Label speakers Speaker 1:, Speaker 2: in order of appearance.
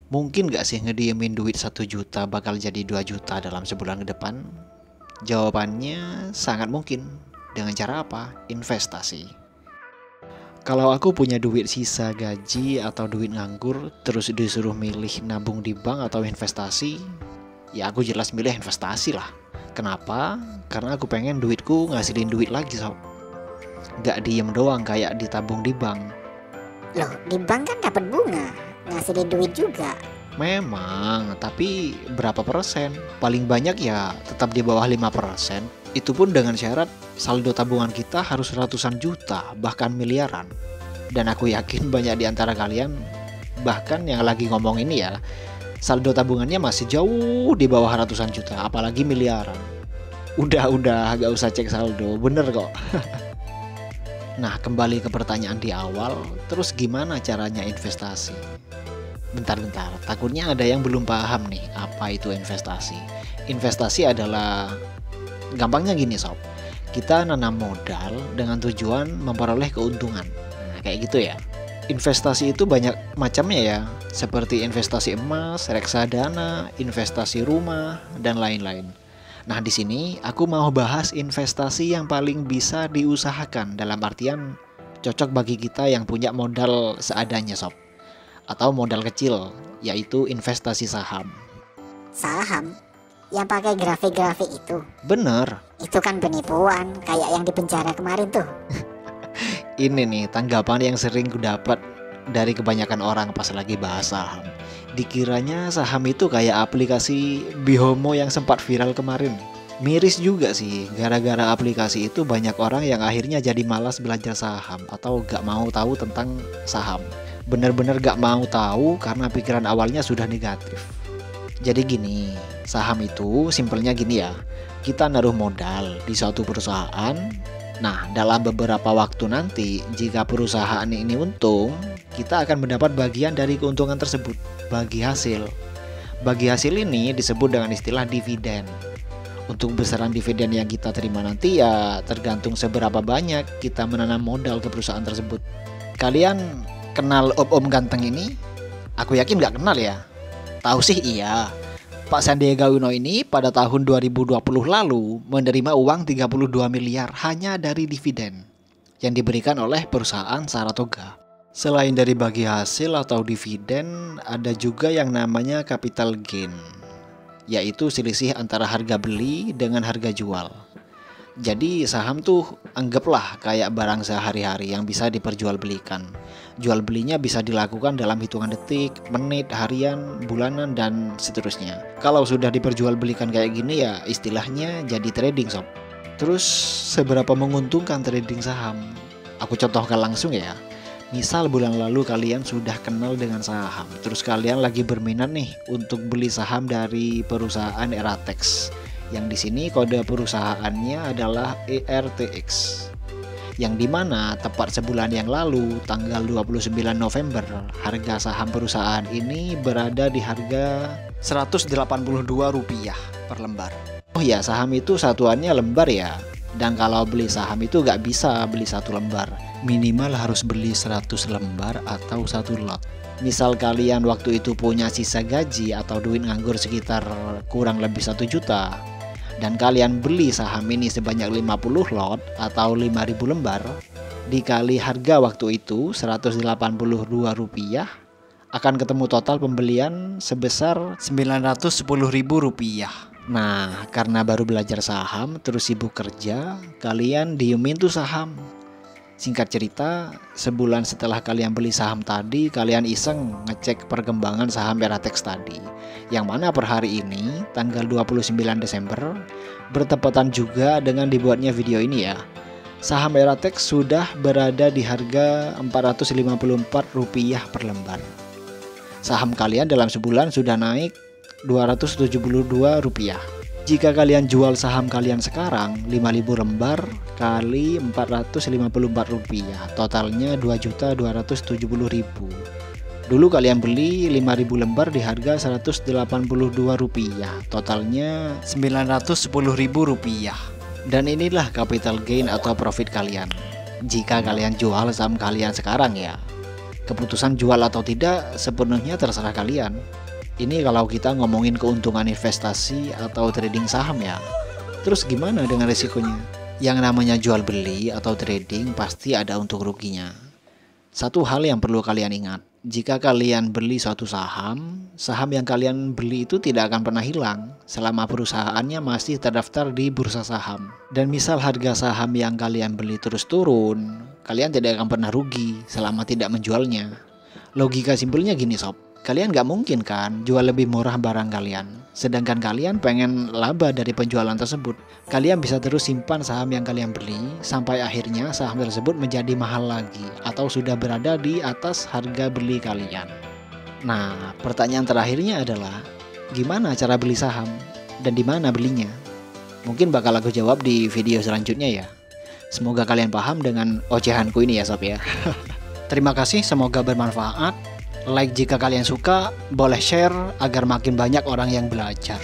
Speaker 1: Mungkin gak sih ngediemin duit 1 juta bakal jadi 2 juta dalam sebulan ke depan? Jawabannya sangat mungkin. Dengan cara apa? Investasi. Kalau aku punya duit sisa gaji atau duit nganggur, terus disuruh milih nabung di bank atau investasi, ya aku jelas milih investasi lah. Kenapa? Karena aku pengen duitku ngasilin duit lagi, sob. Gak diem doang kayak ditabung di bank.
Speaker 2: Loh, di bank kan dapat bunga, ngasilin duit juga.
Speaker 1: Memang, tapi berapa persen? Paling banyak ya tetap di bawah 5%. Itu pun dengan syarat saldo tabungan kita harus ratusan juta, bahkan miliaran. Dan aku yakin banyak di antara kalian, bahkan yang lagi ngomong ini ya, saldo tabungannya masih jauh di bawah ratusan juta, apalagi miliaran. Udah, gak usah cek saldo, bener kok. Nah, kembali ke pertanyaan di awal, terus gimana caranya investasi? Bentar, takutnya ada yang belum paham nih apa itu investasi. Investasi adalah, gampangnya gini sob, kita nanam modal dengan tujuan memperoleh keuntungan. Nah, kayak gitu ya. Investasi itu banyak macamnya ya, seperti investasi emas, reksadana, investasi rumah, dan lain-lain. Nah, di sini aku mau bahas investasi yang paling bisa diusahakan, dalam artian cocok bagi kita yang punya modal seadanya sob, atau modal kecil, yaitu investasi saham.
Speaker 2: Saham? Yang pakai grafik-grafik itu?
Speaker 1: Bener.
Speaker 2: Itu kan penipuan, kayak yang di penjara kemarin tuh.
Speaker 1: Ini nih tanggapan yang sering ku dapat dari kebanyakan orang pas lagi bahas saham. Dikiranya saham itu kayak aplikasi Bihomo yang sempat viral kemarin. Miris juga sih, gara-gara aplikasi itu banyak orang yang akhirnya jadi malas belajar saham atau gak mau tahu tentang saham. Bener-bener gak mau tahu karena pikiran awalnya sudah negatif. Jadi gini, saham itu simpelnya gini ya, kita naruh modal di suatu perusahaan. Nah, dalam beberapa waktu nanti, jika perusahaan ini untung, kita akan mendapat bagian dari keuntungan tersebut, bagi hasil. Bagi hasil ini disebut dengan istilah dividen. Untuk besaran dividen yang kita terima nanti ya tergantung seberapa banyak kita menanam modal ke perusahaan tersebut. Kalian kenal om-om ganteng ini? Aku yakin gak kenal ya. Tahu sih iya. Pak Sandiaga Uno ini pada tahun 2020 lalu menerima uang 32 miliar hanya dari dividen yang diberikan oleh perusahaan Saratoga. Selain dari bagi hasil atau dividen, ada juga yang namanya capital gain, yaitu selisih antara harga beli dengan harga jual. Jadi saham tuh anggaplah kayak barang sehari-hari yang bisa diperjualbelikan. Jual belinya bisa dilakukan dalam hitungan detik, menit, harian, bulanan, dan seterusnya. Kalau sudah diperjualbelikan kayak gini ya istilahnya jadi trading sob. Terus seberapa menguntungkan trading saham? Aku contohkan langsung ya. Misal bulan lalu kalian sudah kenal dengan saham, terus kalian lagi berminat nih untuk beli saham dari perusahaan Eratex. Yang di sini kode perusahaannya adalah ERTX. Yang dimana tepat sebulan yang lalu, tanggal 29 November, harga saham perusahaan ini berada di harga Rp182 per lembar. Oh ya, saham itu satuannya lembar ya. Dan kalau beli saham itu gak bisa beli 1 lembar, minimal harus beli 100 lembar atau 1 lot. Misal kalian waktu itu punya sisa gaji atau duit nganggur sekitar kurang lebih 1 juta, dan kalian beli saham ini sebanyak 50 lot atau 5.000 lembar, dikali harga waktu itu Rp182, akan ketemu total pembelian sebesar Rp910.000. Nah, karena baru belajar saham terus sibuk kerja, kalian diemin tuh saham. Singkat cerita, sebulan setelah kalian beli saham tadi, kalian iseng ngecek perkembangan saham Eratex tadi. Yang mana per hari ini, tanggal 29 Desember, bertepatan juga dengan dibuatnya video ini ya. Saham Eratex sudah berada di harga Rp454 per lembar. Saham kalian dalam sebulan sudah naik Rp272. Jika kalian jual saham kalian sekarang 5.000 lembar kali Rp454, totalnya Rp2.270.000. Dulu kalian beli 5.000 lembar di harga Rp182, totalnya Rp910.000. Dan inilah capital gain atau profit kalian jika kalian jual saham kalian sekarang ya. Keputusan jual atau tidak sepenuhnya terserah kalian. Ini kalau kita ngomongin keuntungan investasi atau trading saham ya. Terus gimana dengan risikonya? Yang namanya jual beli atau trading pasti ada untung ruginya. Satu hal yang perlu kalian ingat, jika kalian beli suatu saham, saham yang kalian beli itu tidak akan pernah hilang selama perusahaannya masih terdaftar di bursa saham. Dan misal harga saham yang kalian beli terus turun, kalian tidak akan pernah rugi selama tidak menjualnya. Logika simpelnya gini sob, kalian gak mungkin kan jual lebih murah barang kalian, sedangkan kalian pengen laba dari penjualan tersebut. Kalian bisa terus simpan saham yang kalian beli sampai akhirnya saham tersebut menjadi mahal lagi atau sudah berada di atas harga beli kalian. Nah, pertanyaan terakhirnya adalah gimana cara beli saham dan di mana belinya? Mungkin bakal aku jawab di video selanjutnya ya. Semoga kalian paham dengan ocehanku ini ya sob ya. Terima kasih, semoga bermanfaat. Like jika kalian suka, boleh share agar makin banyak orang yang belajar.